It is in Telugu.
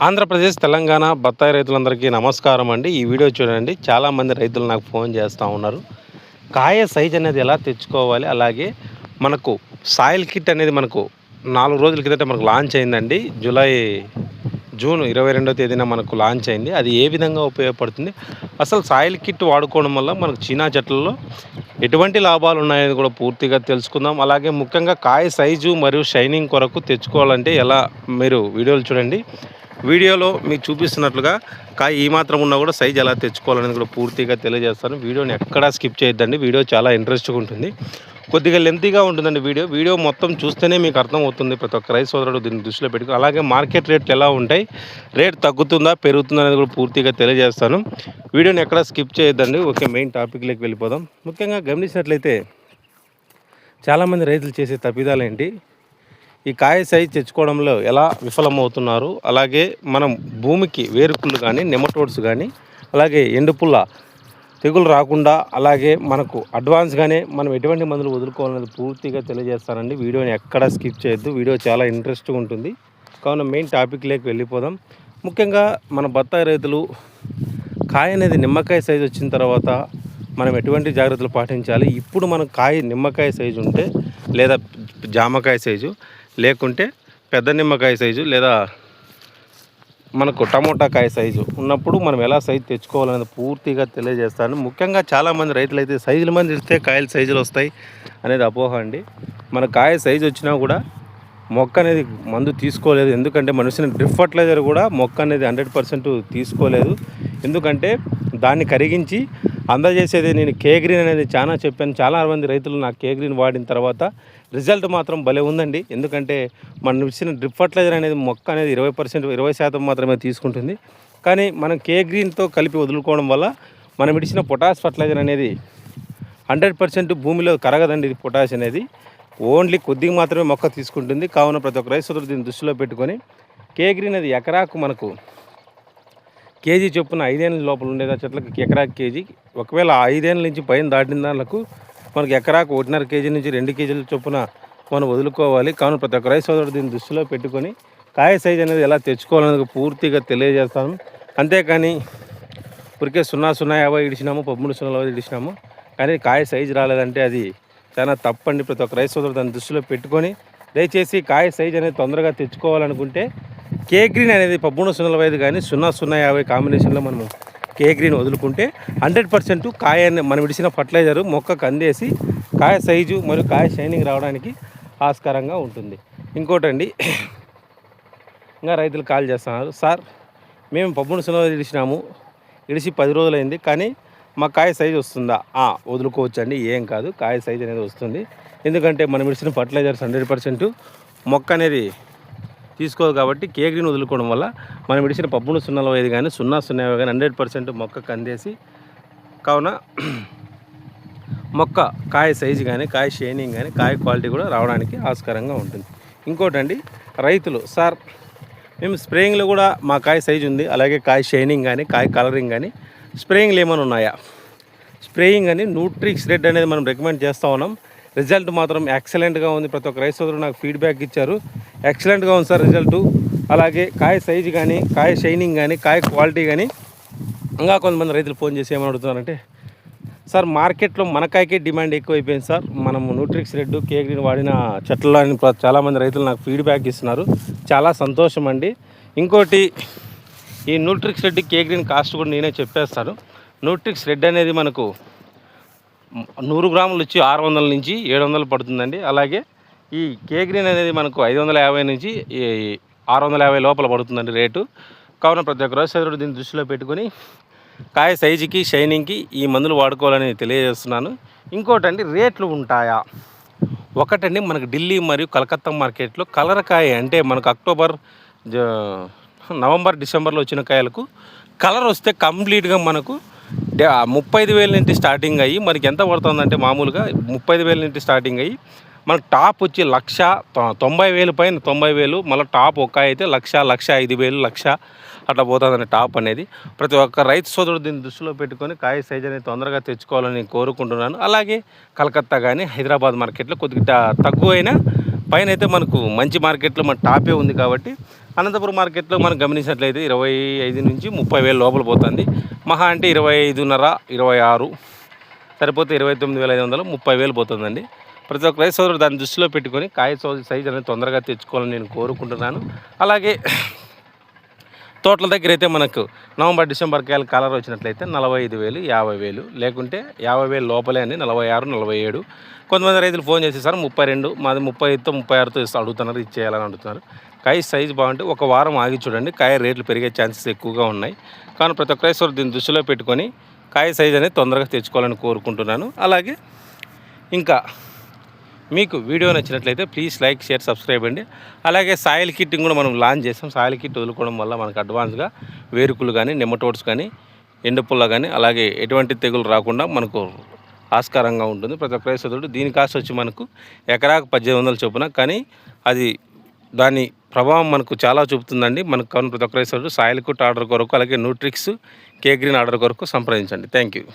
ఆంధ్రప్రదేశ్, తెలంగాణ బత్తాయి రైతులందరికీ నమస్కారం అండి. ఈ వీడియో చూడండి. చాలామంది రైతులు నాకు ఫోన్ చేస్తూ ఉన్నారు. కాయ సైజ్ అనేది ఎలా తెచ్చుకోవాలి, అలాగే మనకు సాయిల్ కిట్ అనేది మనకు 4 రోజుల కిందట మనకు లాంచ్ అయిందండి. జూన్ 22వ తేదీన మనకు లాంచ్ అయింది. అది ఏ విధంగా ఉపయోగపడుతుంది, అసలు సాయిల్ కిట్ వాడుకోవడం వల్ల మనకు చీనా చెట్లలో ఎటువంటి లాభాలు ఉన్నాయని కూడా పూర్తిగా తెలుసుకుందాం. అలాగే ముఖ్యంగా కాయ సైజు మరియు షైనింగ్ కొరకు తెచ్చుకోవాలంటే ఎలా, మీరు వీడియోలు చూడండి. వీడియోలో మీకు చూపిస్తున్నట్లుగా కాయ ఈ మాత్రం ఉన్నా కూడా సైజ్ ఎలా తెచ్చుకోవాలనేది కూడా పూర్తిగా తెలియజేస్తాను. వీడియోని ఎక్కడా స్కిప్ చేయొద్దండి. వీడియో చాలా ఇంట్రెస్ట్గా ఉంటుంది, కొద్దిగా లెంతీగా ఉంటుందండి. వీడియో మొత్తం చూస్తేనే మీకు అర్థమవుతుంది. ప్రతి ఒక్క రైతు సోదరుడు దీన్ని దృష్టిలో పెట్టుకో. అలాగే మార్కెట్ రేట్లు ఎలా ఉంటాయి, రేట్ తగ్గుతుందా పెరుగుతుందా అనేది కూడా పూర్తిగా తెలియజేస్తాను. వీడియోని ఎక్కడా స్కిప్ చేయొద్దండి. ఓకే, మెయిన్ టాపిక్లోకి వెళ్ళిపోదాం. ముఖ్యంగా గమనించినట్లయితే చాలామంది రైతులు చేసే తప్పిదాలు ఏంటి, ఈ కాయ సైజ్ తెచ్చుకోవడంలో ఎలా విఫలమవుతున్నారు, అలాగే మనం భూమికి వేరుకుళ్ళు కానీ నెమటోడ్స్ కానీ అలాగే ఎండుపుల్ల తెగులు రాకుండా, అలాగే మనకు అడ్వాన్స్గానే మనం ఎటువంటి మందులు వదులుకోవాలనేది పూర్తిగా తెలియజేస్తానండి. వీడియోని ఎక్కడా స్కిప్ చేయొద్దు. వీడియో చాలా ఇంట్రెస్ట్గా ఉంటుంది. కావున మెయిన్ టాపిక్లోకి వెళ్ళిపోదాం. ముఖ్యంగా మన బత్తాయి రైతులు కాయ అనేది నిమ్మకాయ సైజు వచ్చిన తర్వాత మనం ఎటువంటి జాగ్రత్తలు పాటించాలి. ఇప్పుడు మనం నిమ్మకాయ సైజు ఉంటే, లేదా జామకాయ సైజు, లేకుంటే పెద్ద నిమ్మకాయ సైజు, లేదా మనకు టమోటా కాయ సైజు ఉన్నప్పుడు మనం ఎలా సైజు తెచ్చుకోవాలనేది పూర్తిగా తెలియజేస్తాను. ముఖ్యంగా చాలామంది రైతులు అయితే సైజుల మంది ఇస్తే కాయలు సైజులు వస్తాయి అనేది అపోహ అండి. మన కాయ సైజు వచ్చినా కూడా మొక్క అనేది మందు తీసుకోలేదు. ఎందుకంటే మనిషిని డ్రిప్ ఫర్టిలైజర్ కూడా మొక్క అనేది 100% తీసుకోలేదు. ఎందుకంటే దాన్ని కరిగించి అందజేసేది నేను కేగ్రీన్ అనేది చాలా చెప్పాను. చాలా మంది రైతులు నాకు కేగ్రీన్ వాడిన తర్వాత రిజల్ట్ మాత్రం భలే ఉందండి. ఎందుకంటే మనం ఇచ్చిన డ్రిప్ ఫర్టిలైజర్ అనేది మొక్క అనేది 20% మాత్రమే తీసుకుంటుంది. కానీ మనం కేగ్రీన్తో కలిపి వదులుకోవడం వల్ల మనం ఇచ్చిన పొటాష్ ఫర్టిలైజర్ అనేది 100% భూమిలో కరగదండి. ఇది పొటాష్ అనేది ఓన్లీ కొద్దిగా మాత్రమే మొక్క తీసుకుంటుంది. కావున ప్రతి ఒక్క రైతు సోదరుడు దీన్ని దృష్టిలో పెట్టుకొని కేగ్రీన్ అది ఎకరాకు మనకు కేజీ చొప్పున 5 ఏళ్ళ లోపల ఉండేది చెట్లకి ఎకరాకు కేజీ. ఒకవేళ 5 ఏళ్ళ నుంచి పైన దాటిన దానికి మనకు ఎకరాకు 1.5 కేజీ నుంచి 2 కేజీల చొప్పున మనం వదులుకోవాలి. కావున ప్రతి ఒక్క రైతు సోదరుడు దీన్ని దృష్టిలో పెట్టుకొని కాయ సైజ్ అనేది ఎలా తెచ్చుకోవాలనేది పూర్తిగా తెలియజేస్తాను. అంతేకాని ఇప్పటికే 0.050 ఇడిచినాము, 13.050 ఇడిచినాము, కానీ కాయ సైజు రాలేదంటే అది చాలా తప్పండి. ప్రతి ఒక్క రైతు సోదరుడు దాన్ని దృష్టిలో పెట్టుకొని దయచేసి కాయ సైజ్ అనేది తొందరగా తెచ్చుకోవాలనుకుంటే కేగ్రీన్ అనేది 13.050 కానీ 0.050 కాంబినేషన్లో మనము కేగ్రీన్ వదులుకుంటే 100% కాయని మనం ఇడిచిన ఫర్టిలైజరు మొక్కకు అందేసి కాయ సైజు మరియు కాయ షైనింగ్ రావడానికి ఆస్కారంగా ఉంటుంది. ఇంకోటండి, ఇంకా రైతులు కాల్ చేస్తున్నారు, సార్ మేము 13.050 ఇడిచినాము, ఇడిచి 10 రోజులైంది, కానీ మా కాయ సైజు వస్తుందా? వదులుకోవచ్చండి, ఏం కాదు, కాయ సైజు అనేది వస్తుంది. ఎందుకంటే మనం ఇడిచిన ఫర్టిలైజర్స్ 100% మొక్క అనేది తీసుకోదు. కాబట్టి కేగ్రీన్ వదులుకోవడం వల్ల మనం ఇడిచిన 13.050 కానీ 0.050 కానీ 100% మొక్కకు అందేసి, కావున మొక్క కాయ సైజు కానీ కాయ షైనింగ్ కానీ కాయ క్వాలిటీ కూడా రావడానికి ఆస్కారంగా ఉంటుంది. ఇంకోటండి, రైతులు సార్ మేము స్ప్రేయింగ్లో కూడా మా కాయ సైజు ఉంది, అలాగే కాయ షైనింగ్ కానీ కాయ కలరింగ్ కానీ స్ప్రేయింగ్లు ఏమైనా ఉన్నాయా? స్ప్రేయింగ్ అని న్యూట్రిక్స్ రెడ్ అనేది మనం రికమెండ్ చేస్తూ ఉన్నాం. రిజల్ట్ మాత్రం ఎక్సలెంట్గా ఉంది. ప్రతి ఒక్క రైతు సోదరుడు నాకు ఫీడ్బ్యాక్ ఇచ్చారు, ఎక్సలెంట్గా ఉంది సార్ రిజల్టు. అలాగే కాయ సైజు కానీ కాయ షైనింగ్ కానీ కాయ క్వాలిటీ కానీ. ఇంకా కొంతమంది రైతులు ఫోన్ చేసి ఏమని అడుగుతున్నారంటే, సార్ మార్కెట్లో మన కాయకే డిమాండ్ ఎక్కువైపోయింది సార్, మనము న్యూట్రిక్స్ రెడ్ కేగ్రీన్ వాడిన చెట్లలో అని చాలామంది రైతులు నాకు ఫీడ్బ్యాక్ ఇస్తున్నారు. చాలా సంతోషం అండి. ఇంకోటి, ఈ న్యూట్రిక్స్ రెడ్ కేగ్రీన్ కాస్ట్ కూడా నేనే చెప్పేస్తాను. న్యూట్రిక్స్ రెడ్ అనేది మనకు 100 గ్రాములు వచ్చి 600 నుంచి 700 పడుతుందండి. అలాగే ఈ కేగ్రీన్ అనేది మనకు 550 నుంచి 650 లోపల పడుతుందండి రేటు. కావున ప్రతి ఒక్క రైతు సోదరుడు దీన్ని దృష్టిలో పెట్టుకొని కాయ సైజుకి షైనింగ్కి ఈ మందులు వాడుకోవాలని తెలియజేస్తున్నాను. ఇంకోటండి, రేట్లు ఉంటాయా? ఒకటండి, మనకు ఢిల్లీ మరియు కలకత్తా మార్కెట్లో కలర్ కాయ అంటే మనకు నవంబర్ డిసెంబర్లో వచ్చిన కాయలకు కలర్ వస్తే కంప్లీట్గా మనకు 35,000 నుంచి స్టార్టింగ్ అయ్యి మనకి ఎంత పడుతుందంటే మామూలుగా 35,000 నుంచి స్టార్టింగ్ అయ్యి మనకు టాప్ వచ్చి 1,90,000 పైన 90,000, మళ్ళీ టాప్ ఒక్క అయితే 1,05,000 1,00,000 అట్లా పోతుందండి టాప్ అనేది. ప్రతి ఒక్క రైతు సోదరుడు దీన్ని దృష్టిలో పెట్టుకొని కాయ సైజ్ అనేది తొందరగా తెచ్చుకోవాలని కోరుకుంటున్నాను. అలాగే కలకత్తా కానీ హైదరాబాద్ మార్కెట్లో కొద్దిగా తక్కువైనా పైన అయితే మనకు మంచి మార్కెట్లో మన టాపే ఉంది. కాబట్టి అనంతపురం మార్కెట్లో మనం గమనించినట్లయితే 25 నుంచి 30,000 లోపల పోతుంది. మహా అంటే 25.5, 26 సరిపోతే 29,500, 30,000 పోతుందండి. ప్రతి ఒక్క రైతు సోదరుడు దాన్ని దృష్టిలో పెట్టుకొని కాయ సైజ్ అనేది తొందరగా తెచ్చుకోవాలని నేను కోరుకుంటున్నాను. అలాగే తోటల దగ్గర అయితే మనకు నవంబర్ డిసెంబర్ కాయలు కలర్ వచ్చినట్లయితే 45,000, 50,000 లేకుంటే 50,000 లోపలే అండి. 46, 47. కొంతమంది రైతులు ఫోన్ చేసి సార్ 32 మాది 35తో 36తో అడుగుతున్నారు, ఇచ్చేయాలని అడుగుతున్నారు. కాయ సైజు బాగుంటే ఒక వారం ఆగి చూడండి, కాయ రేట్లు పెరిగే ఛాన్సెస్ ఎక్కువగా ఉన్నాయి. కానీ ప్రతి ఒక్క రైతు దీన్ని దృష్టిలో పెట్టుకొని కాయ సైజ్ అనేది తొందరగా తెచ్చుకోవాలని కోరుకుంటున్నాను. అలాగే ఇంకా మీకు వీడియో నచ్చినట్లయితే ప్లీజ్ లైక్, షేర్, సబ్స్క్రైబ్ అండి. అలాగే సాయిల్ కిట్టింగ్ కూడా మనం లాంచ్ చేస్తాం. సాయిల్ కిట్ వదులుకోవడం వల్ల మనకు అడ్వాన్స్గా వేరుకులు కానీ, నెమటోడ్స్ కానీ, ఎండుపుల్ల కానీ, అలాగే ఎటువంటి తెగులు రాకుండా మనకు ఆస్కారంగా ఉంటుంది. ప్రతి ఒక్క రైతు దీని కాస్ట్ వచ్చి మనకు ఎకరాకు 1800 చొప్పున, కానీ అది దాని ప్రభావం మనకు చాలా చూపుతుందండి. మనకు కావాలి ప్రతి ఒక్క రైతు సాయిల్ కిట్ ఆర్డర్ కొరకు, అలాగే న్యూట్రిక్స్, కే గ్రీన్ ఆర్డర్ కొరకు సంప్రదించండి. Thank you.